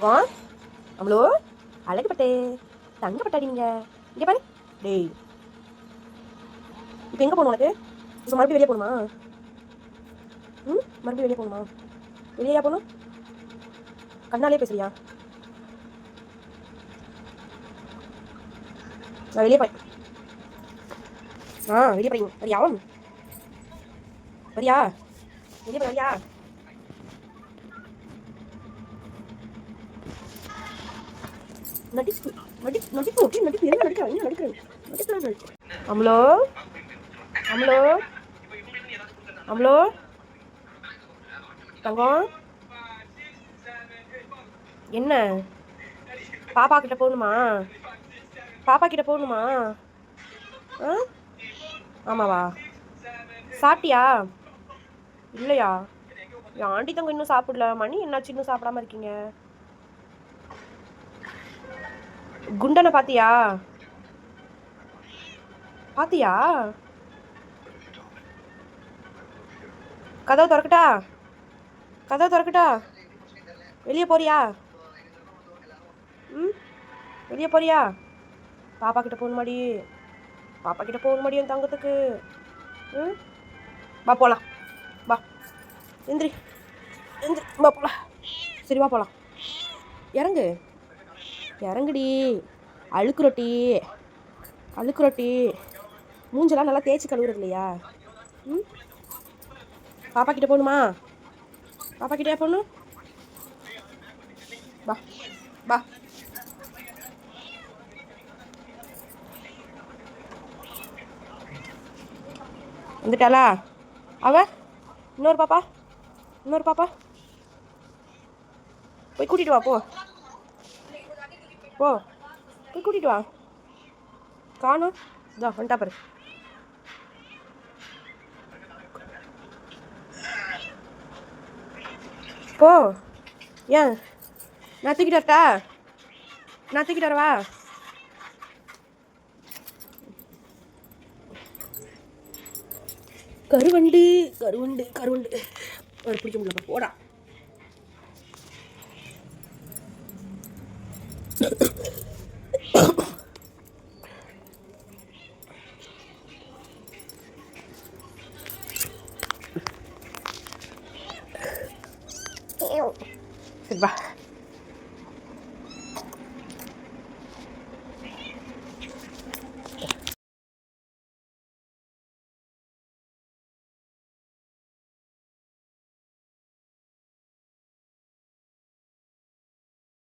வா அவ்வளோ அழகுப்பட்டே தங்கப்பட்டாடி நீங்க இங்கே பாரு. டேய் இப்போ எங்கே போகணும் உனக்கு? இப்போ மறுபடியும் வெளியே போகணுமா? மறுபடியும் வெளியே போகணுமா? வெளியா போகணும்? கண்ணாலே பேசுறியா? நான் வெளியே போய் வெளியே போய் வரியா? வரியா? வெளியே போய் வரியா? நடிப்பு நடிப்பு என்ன நடிக்கிறேன். அம்லோ அம்லோ அம்லோ தங்கம் என்ன பாப்பா கிட்ட போகணுமா? பாப்பா கிட்ட போகணுமா? ஆமாவா? சாப்பிட்டியா? இல்லையா? ஆண்டி தங்க இன்னும் சாப்பிடல. மணி என்னாச்சு இன்னும் சாப்பிடாம இருக்கீங்க? குண்டனை பாத்தியா? பாத்தியா? கதவை திறக்கட்டா? கதவை திறக்கட்டா? வெளியே போறியா? வெளியே போறியா? பாப்பா கிட்ட போகணுமாடி? பாப்பா கிட்ட போகணுமாடி என் தங்கத்துக்கு? வா போகலாம். வா எந்திரி வா போகலாம். சரி வா போகலாம். இறங்கு இறங்குடி. அழுக்கு ரொட்டி மூஞ்செல்லாம் நல்லா தேய்ச்சி கழுவுறது இல்லையா? பாப்பா கிட்ட போகணுமா? பாப்பா கிட்டே போகணும். வா வா. வந்துட்டாளா அவ? இன்னொரு பாப்பா போய் கூட்டிட்டு வா. போ போய் கூட்டிட்டு வா. காணும் இதோ வந்துட்டா பாரு. போ. ஏன் நான் தூக்கிட்டு வரட்டா? நான் தூக்கிட்டு வரவா? கருவண்டு ஒரு பிடிக்க முடியல. போடா.